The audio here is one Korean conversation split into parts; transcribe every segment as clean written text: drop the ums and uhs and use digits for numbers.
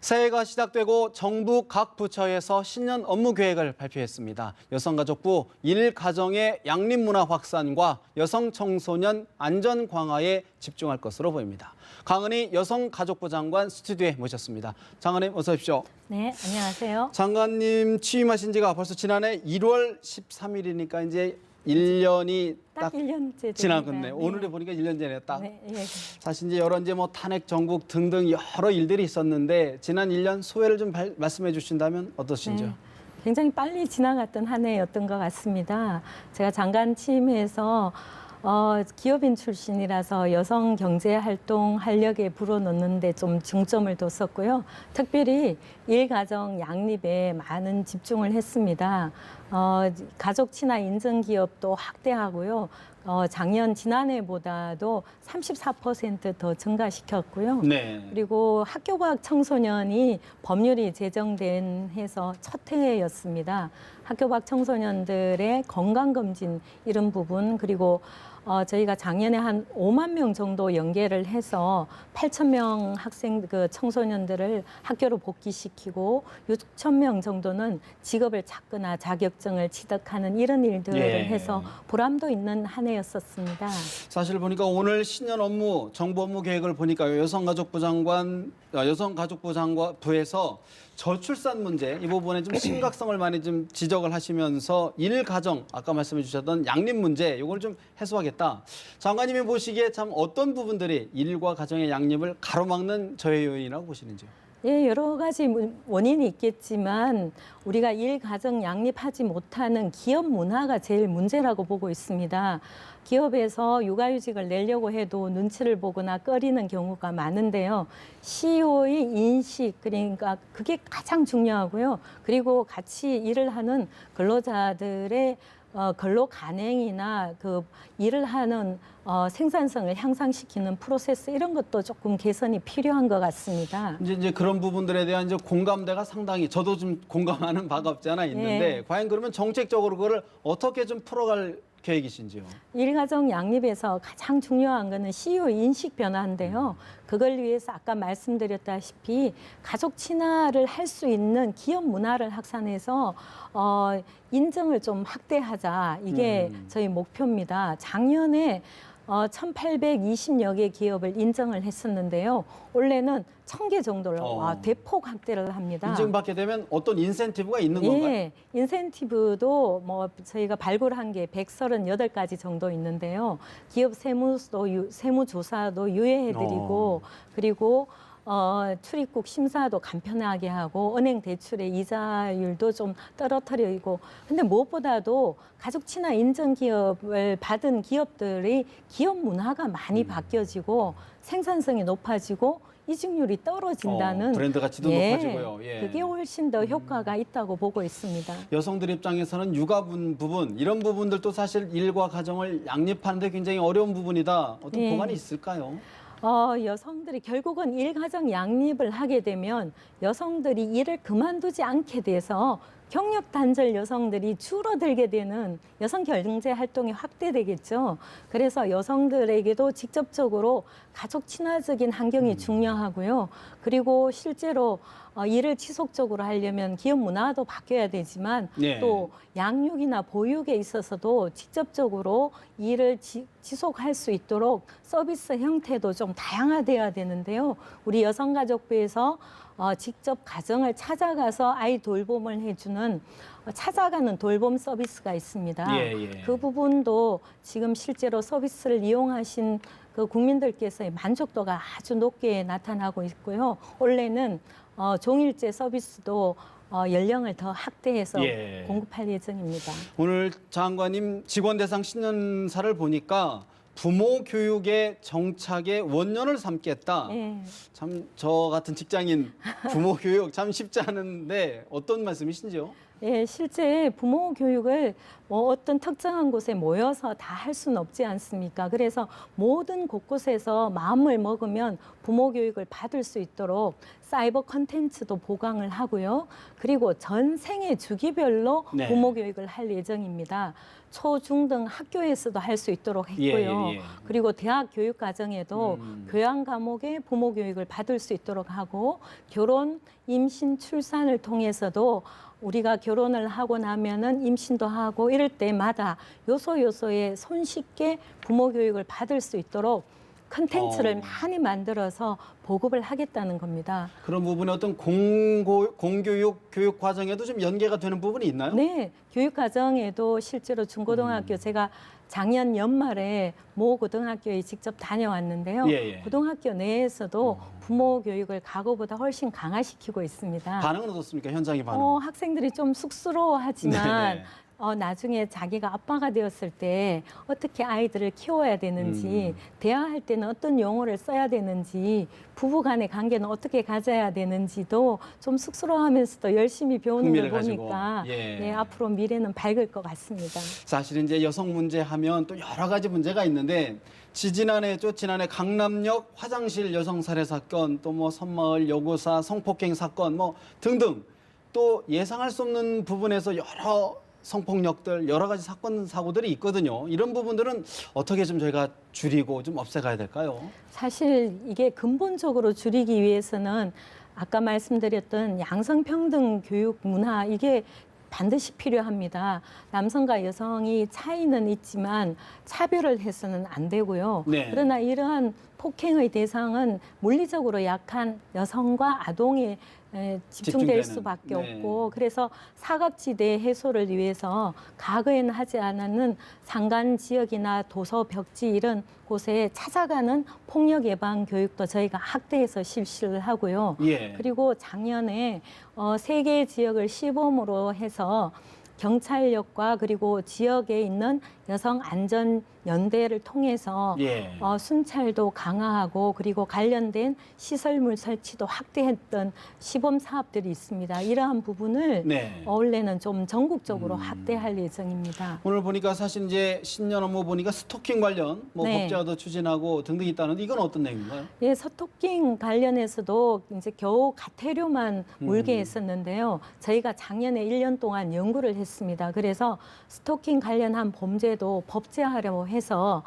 새해가 시작되고 정부 각 부처에서 신년 업무 계획을 발표했습니다. 여성가족부 일가정의 양립문화 확산과 여성 청소년 안전 강화에 집중할 것으로 보입니다. 강은희 여성가족부 장관 스튜디오에 모셨습니다. 장관님 어서 오십시오. 네, 안녕하세요. 장관님 취임하신 지가 벌써 지난해 1월 13일이니까 이제 1년이 딱 1년째 지나갔네. 네. 오늘에 보니까 1년 전에 딱. 네, 예. 사실 이제 여러 뭐 탄핵 정국 등등 여러 일들이 있었는데 지난 1년 소회를 좀 말씀해 주신다면 어떠신지요? 네, 굉장히 빨리 지나갔던 한 해였던 것 같습니다. 제가 장관 취임해서 기업인 출신이라서 여성 경제 활동 활력에 불어넣는데 좀 중점을 뒀었고요. 특별히 일가정 양립에 많은 집중을 했습니다. 가족 친화 인증 기업도 확대하고요. 지난해보다도 34% 더 증가시켰고요. 네. 그리고 학교과학 청소년이 법률이 제정된 해서 첫 해였습니다. 학교과학 청소년들의 건강검진 이런 부분 그리고 저희가 작년에 한 5만 명 정도 연계를 해서 8천 명 청소년들을 학교로 복귀시키고 6천 명 정도는 직업을 찾거나 자격증을 취득하는 이런 일들을 해서 보람도 있는 한 해였었습니다. 사실 보니까 오늘 신년 업무, 정부 업무 계획을 보니까 여성가족부 장관부에서 저출산 문제 이 부분에 좀 심각성을 많이 좀 지적을 하시면서 일가정 아까 말씀해 주셨던 양립 문제 이걸 좀 해소하겠다. 장관님이 보시기에 참 어떤 부분들이 일과 가정의 양립을 가로막는 저해 요인이라고 보시는지요? 예, 여러 가지 원인이 있겠지만 우리가 일가정 양립하지 못하는 기업 문화가 제일 문제라고 보고 있습니다. 기업에서 육아휴직을 내려고 해도 눈치를 보거나 꺼리는 경우가 많은데요. CEO의 인식, 그러니까 그게 가장 중요하고요. 그리고 같이 일을 하는 근로자들의 근로 간행이나 그 일을 하는 생산성을 향상시키는 프로세스 이런 것도 조금 개선이 필요한 것 같습니다. 이제 그런 부분들에 대한 이제 공감대가 상당히 저도 좀 공감하는 바가 없지 않아 있는데 과연 그러면 정책적으로 그거를 어떻게 좀 풀어갈 계획이신지요? 일가정 양립에서 가장 중요한 거는 CEO 인식 변화인데요. 그걸 위해서 아까 말씀드렸다시피 가족 친화를 할 수 있는 기업 문화를 확산해서 인증을 좀 확대하자. 이게 저희 목표입니다. 작년에 1,820여 개 기업을 인정을 했었는데요. 올해는 1,000개 정도를 대폭 확대를 합니다. 인증받게 되면 어떤 인센티브가 있는 건가요? 예, 인센티브도 저희가 발굴한 게 138가지 정도 있는데요. 기업 세무조사도 유예해드리고 그리고 출입국 심사도 간편하게 하고 은행 대출의 이자율도 좀 떨어뜨리고 근데 무엇보다도 가족 친화 인증 기업을 받은 기업들이 기업 문화가 많이 바뀌어지고 생산성이 높아지고 이직률이 떨어진다는 브랜드 가치도 높아지고요. 예. 그게 훨씬 더 효과가 있다고 보고 있습니다. 여성들 입장에서는 육아 부분 이런 부분들도 사실 일과 가정을 양립하는 데 굉장히 어려운 부분이다. 어떤 보완이 있을까요? 여성들이 결국은 일가정 양립을 하게 되면 여성들이 일을 그만두지 않게 돼서 경력 단절 여성들이 줄어들게 되는 여성 경제 활동이 확대되겠죠. 그래서 여성들에게도 직접적으로 가족 친화적인 환경이 중요하고요. 그리고 실제로 일을 지속적으로 하려면 기업 문화도 바뀌어야 되지만 또 양육이나 보육에 있어서도 직접적으로 일을 지속할 수 있도록 서비스 형태도 좀 다양화돼야 되는데요. 우리 여성가족부에서 직접 가정을 찾아가서 아이 돌봄을 해주는 찾아가는 돌봄 서비스가 있습니다. 그 부분도 지금 실제로 서비스를 이용하신 그 국민들께서의 만족도가 아주 높게 나타나고 있고요. 올해는 종일제 서비스도 연령을 더 확대해서 공급할 예정입니다. 오늘 장관님 직원 대상 신년사를 보니까 부모 교육의 정착의 원년을 삼겠다. 참 저 같은 직장인 부모 교육 참 쉽지 않은데 어떤 말씀이신지요? 예, 실제 부모 교육을 뭐 어떤 특정한 곳에 모여서 다 할 수는 없지 않습니까? 그래서 모든 곳곳에서 마음을 먹으면 부모 교육을 받을 수 있도록 사이버 컨텐츠도 보강을 하고요. 그리고 전 생애 주기별로 네. 부모 교육을 할 예정입니다. 초, 중 등 학교에서도 할 수 있도록 했고요. 예. 그리고 대학 교육 과정에도 음. 교양 과목의 부모 교육을 받을 수 있도록 하고 결혼, 임신, 출산을 통해서도 우리가 결혼을 하고 나면은 임신도 하고 이럴 때마다 요소요소에 손쉽게 부모 교육을 받을 수 있도록 컨텐츠를 많이 만들어서 보급을 하겠다는 겁니다. 그런 부분에 어떤 공교육 교육 과정에도 좀 연계가 되는 부분이 있나요? 네, 교육 과정에도 실제로 중고등학교 제가 작년 연말에 모 고등학교에 직접 다녀왔는데요. 예. 고등학교 내에서도 부모 교육을 과거보다 훨씬 강화시키고 있습니다. 반응은 어떻습니까? 현장의 반응. 학생들이 좀 쑥스러워하지만 네네. 나중에 자기가 아빠가 되었을 때 어떻게 아이들을 키워야 되는지, 대화할 때는 어떤 용어를 써야 되는지, 부부 간의 관계는 어떻게 가져야 되는지도 좀 쑥스러워하면서도 열심히 배우는 걸 흥미를 가지고. 보니까 예. 네, 앞으로 미래는 밝을 것 같습니다. 사실 이제 여성 문제 하면 또 여러 가지 문제가 있는데 지난해 강남역 화장실 여성 살해 사건, 또 뭐 섬마을 여고사 성폭행 사건 뭐 등등 또 예상할 수 없는 부분에서 여러 성폭력들 여러 가지 사건 사고들이 있거든요. 이런 부분들은 어떻게 좀 저희가 줄이고 좀 없애가야 될까요? 사실 이게 근본적으로 줄이기 위해서는 아까 말씀드렸던 양성평등 교육 문화 이게 반드시 필요합니다. 남성과 여성이 차이는 있지만 차별을 해서는 안 되고요. 네. 그러나 이러한 폭행의 대상은 물리적으로 약한 여성과 아동에 집중될 집중되는. 수밖에 네. 없고 그래서 사각지대 해소를 위해서 과거에는 하지 않았는 상간 지역이나 도서 벽지 이런 곳에 찾아가는 폭력 예방 교육도 저희가 학대에서 실시를 하고요. 예. 그리고 작년에 3개 지역을 시범으로 해서 경찰력과 그리고 지역에 있는 여성 안전 연대를 통해서 예. 순찰도 강화하고 그리고 관련된 시설물 설치도 확대했던 시범 사업들이 있습니다. 이러한 부분을 네. 올해는 좀 전국적으로 확대할 예정입니다. 오늘 보니까 사실 이제 신년 업무 보니까 스토킹 관련 뭐 네. 법제화도 추진하고 등등 있다는데 이건 어떤 내용인가요? 예, 스토킹 관련해서도 이제 겨우 가태료만 물게 했었는데요. 저희가 작년에 1년 동안 연구를 했습니다. 그래서 스토킹 관련한 범죄도 법제화하려고 해서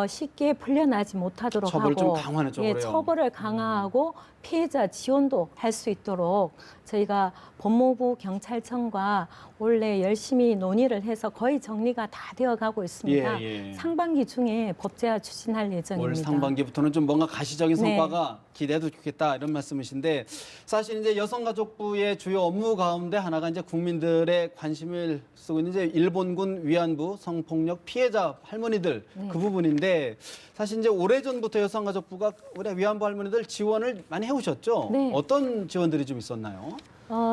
쉽게 풀려나지 못하도록 처벌을 하고 좀 강화하는 쪽으로요. 예, 처벌을 강화하고 피해자 지원도 할 수 있도록 저희가 법무부 경찰청과 원래 열심히 논의를 해서 거의 정리가 다 되어가고 있습니다. 예. 상반기 중에 법제화 추진할 예정입니다. 올 상반기부터는 좀 뭔가 가시적인 네. 성과가 기대해도 좋겠다 이런 말씀이신데 사실 이제 여성가족부의 주요 업무 가운데 하나가 이제 국민들의 관심을 쓰고 있는 이제 일본군 위안부 성폭력 피해자 할머니들 네. 그 부분인데 사실 이제 오래전부터 여성가족부가 우리 위안부 할머니들 지원을 많이 해오셨죠? 네. 어떤 지원들이 좀 있었나요?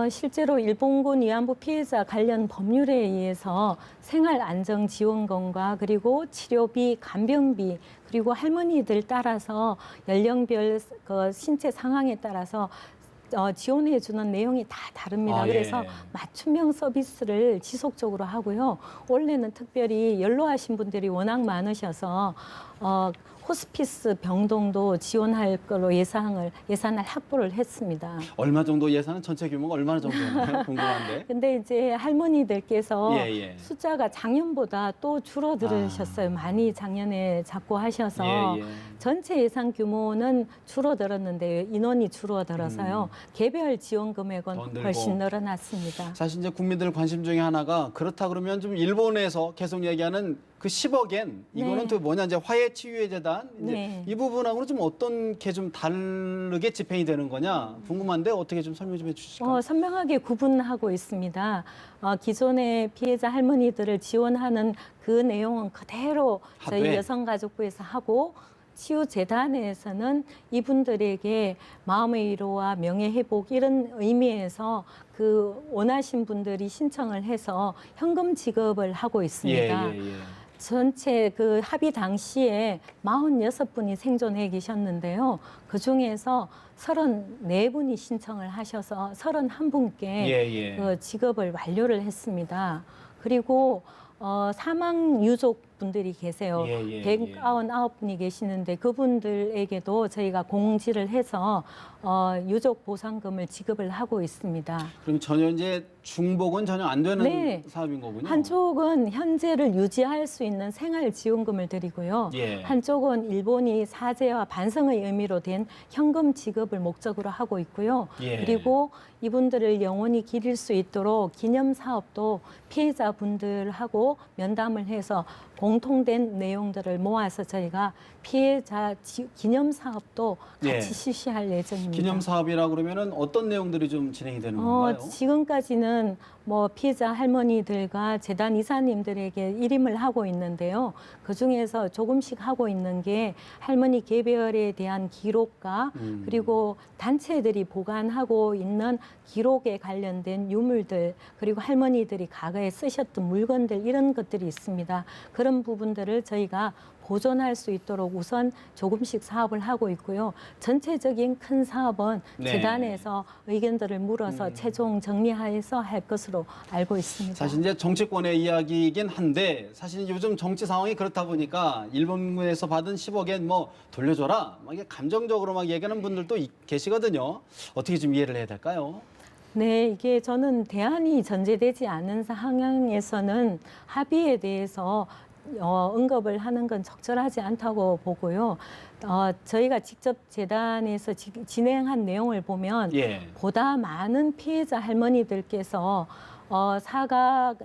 실제로 일본군 위안부 피해자 관련 법률에 의해서 생활안정지원금과 그리고 치료비, 간병비 그리고 할머니들 따라서 연령별 그 신체 상황에 따라서 지원해 주는 내용이 다 다릅니다. 아, 예. 그래서 맞춤형 서비스를 지속적으로 하고요. 원래는 특별히 연로하신 분들이 워낙 많으셔서 호스피스 병동도 지원할 걸로 예산을 확보를 했습니다. 얼마 정도 예산은 전체 규모가 얼마나 정도였나요? 궁금한데. 근데 이제 할머니들께서 예. 숫자가 작년보다 또 줄어들으셨어요. 많이 작년에 잡고 하셔서 예. 전체 예산 규모는 줄어들었는데 인원이 줄어들어서요. 개별 지원 더 금액은 늘고. 훨씬 늘어났습니다. 사실 이제 국민들 관심 중에 하나가 그렇다 그러면 좀 일본에서 계속 얘기하는 그 10억엔 이거는 네. 또 뭐냐 이제 화해 치유의 재단 이제 네. 이 부분하고는 좀 어떤 게 좀 다르게 집행이 되는 거냐 궁금한데 어떻게 좀 설명 좀 해주실까요? 선명하게 구분하고 있습니다. 기존의 피해자 할머니들을 지원하는 그 내용은 그대로 저희 하되. 여성가족부에서 하고 치유재단에서는 이분들에게 마음의 위로와 명예회복 이런 의미에서 그 원하신 분들이 신청을 해서 현금 지급을 하고 있습니다. 예. 전체 그 합의 당시에 46분이 생존해 계셨는데요. 그중에서 34분이 신청을 하셔서 31분께 예. 그 직업을 완료를 했습니다. 그리고 사망 유족 분들이 계세요. 예. 199분이 계시는데 그분들에게도 저희가 공지를 해서 유족 보상금을 지급을 하고 있습니다. 그럼 전혀 이제 중복은 전혀 안 되는 네. 사업인 거군요. 한쪽은 현재를 유지할 수 있는 생활지원금을 드리고요. 예. 한쪽은 일본이 사죄와 반성의 의미로 된 현금 지급을 목적으로 하고 있고요. 예. 그리고 이분들을 영원히 기릴 수 있도록 기념사업도 피해자분들하고 면담을 해서 공통된 내용들을 모아서 저희가 피해자 기념사업도 같이 예. 실시할 예정입니다. 기념 사업이라 그러면은 어떤 내용들이 좀 진행이 되는 건가요? 지금까지는 뭐 피해자 할머니들과 재단 이사님들에게 일임을 하고 있는데요. 그 중에서 조금씩 하고 있는 게 할머니 개별에 대한 기록과 그리고 단체들이 보관하고 있는 기록에 관련된 유물들 그리고 할머니들이 과거에 쓰셨던 물건들 이런 것들이 있습니다. 그런 부분들을 저희가 보존할 수 있도록 우선 조금씩 사업을 하고 있고요. 전체적인 큰 사업은 네. 재단에서 의견들을 물어서 최종 정리해서 할 것으로 알고 있습니다. 사실 이제 정치권의 이야기이긴 한데 사실 요즘 정치 상황이 그렇다 보니까 일본에서 받은 10억엔 뭐 돌려줘라 막 이게 감정적으로 막 얘기하는 분들도 계시거든요. 어떻게 좀 이해를 해야 될까요? 네, 이게 저는 대안이 전제되지 않은 상황에서는 합의에 대해서 언급을 하는 건 적절하지 않다고 보고요. 저희가 직접 재단에서 진행한 내용을 보면 예. 보다 많은 피해자 할머니들께서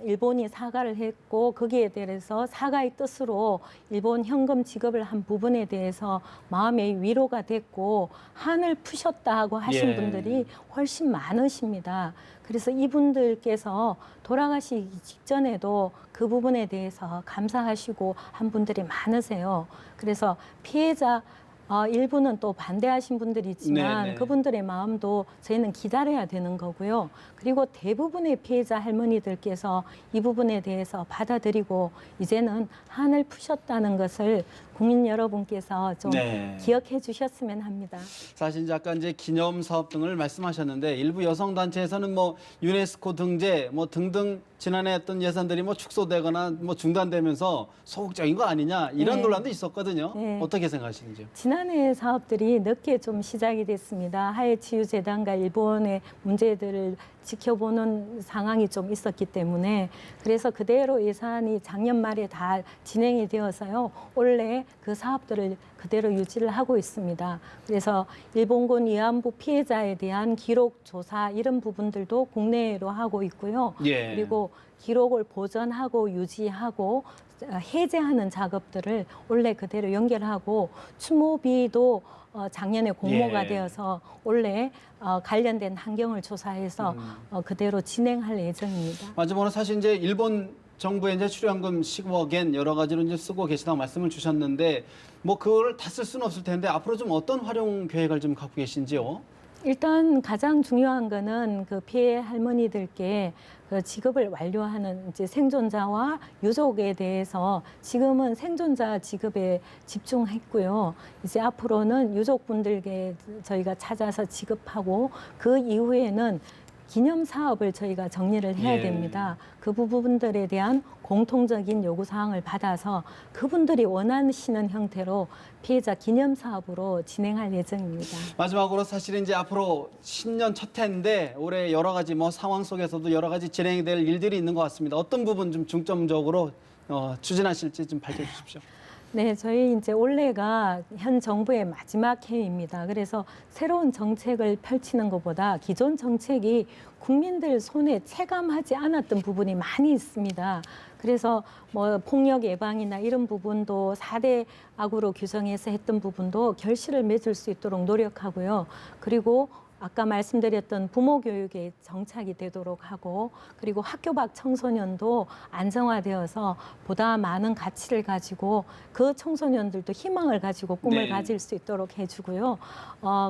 일본이 사과를 했고 거기에 대해서 사과의 뜻으로 일본 현금 지급을 한 부분에 대해서 마음의 위로가 됐고 한을 푸셨다고 하신 예. 분들이 훨씬 많으십니다. 그래서 이분들께서 돌아가시기 직전에도 그 부분에 대해서 감사하시고 한 분들이 많으세요. 그래서 피해자 일부는 또 반대하신 분들이 있지만 네네. 그분들의 마음도 저희는 기다려야 되는 거고요. 그리고 대부분의 피해자 할머니들께서 이 부분에 대해서 받아들이고 이제는 한을 푸셨다는 것을 국민 여러분께서 좀 네. 기억해 주셨으면 합니다. 사실 이제 아까 이제 기념 사업 등을 말씀하셨는데 일부 여성 단체에서는 뭐 유네스코 등재 뭐 등등 지난해 했던 예산들이 뭐 축소되거나 뭐 중단되면서 소극적인 거 아니냐 이런 네. 논란도 있었거든요. 네. 어떻게 생각하시는지요? 지난해 사업들이 늦게 좀 시작이 됐습니다. 하해치유재단과 일본의 문제들을 지켜보는 상황이 좀 있었기 때문에 그래서 그대로 예산이 작년 말에 다 진행이 되어서요. 올해 그 사업들을 그대로 유지를 하고 있습니다. 그래서 일본군 위안부 피해자에 대한 기록 조사 이런 부분들도 국내로 하고 있고요. 예. 그리고 기록을 보존하고 유지하고 해제하는 작업들을 원래 그대로 연결하고 추모비도 작년에 공모가 예. 되어서 올해 관련된 환경을 조사해서 그대로 진행할 예정입니다. 마지막으로 사실 이제 일본 정부의 이제 출연금 10억엔 여러 가지로 이제 쓰고 계시다고 말씀을 주셨는데 뭐 그걸 다 쓸 수는 없을 텐데 앞으로 좀 어떤 활용 계획을 좀 갖고 계신지요? 일단 가장 중요한 거는 그 피해 할머니들께 그 지급을 완료하는 이제 생존자와 유족에 대해서 지금은 생존자 지급에 집중했고요. 이제 앞으로는 유족분들께 저희가 찾아서 지급하고 그 이후에는 기념 사업을 저희가 정리를 해야 예. 됩니다. 그 부분들에 대한 공통적인 요구 사항을 받아서 그분들이 원하시는 형태로 피해자 기념 사업으로 진행할 예정입니다. 마지막으로 사실은 이제 앞으로 신년 첫 해인데 올해 여러 가지 뭐 상황 속에서도 여러 가지 진행이 될 일들이 있는 것 같습니다. 어떤 부분 좀 중점적으로 추진하실지 좀 밝혀주십시오. 네, 저희 이제 올해가 현 정부의 마지막 해입니다. 그래서 새로운 정책을 펼치는 것보다 기존 정책이 국민들 손에 체감하지 않았던 부분이 많이 있습니다. 그래서 뭐 폭력 예방이나 이런 부분도 4대 악으로 규정해서 했던 부분도 결실을 맺을 수 있도록 노력하고요. 그리고 아까 말씀드렸던 부모 교육에 정착이 되도록 하고 그리고 학교 밖 청소년도 안정화되어서 보다 많은 가치를 가지고 그 청소년들도 희망을 가지고 꿈을 네. 가질 수 있도록 해주고요.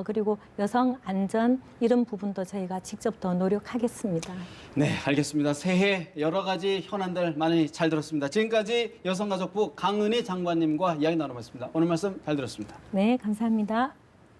그리고 여성 안전 이런 부분도 저희가 직접 더 노력하겠습니다. 네, 알겠습니다. 새해 여러 가지 현안들 많이 잘 들었습니다. 지금까지 여성가족부 강은희 장관님과 이야기 나눠봤습니다. 오늘 말씀 잘 들었습니다. 네, 감사합니다.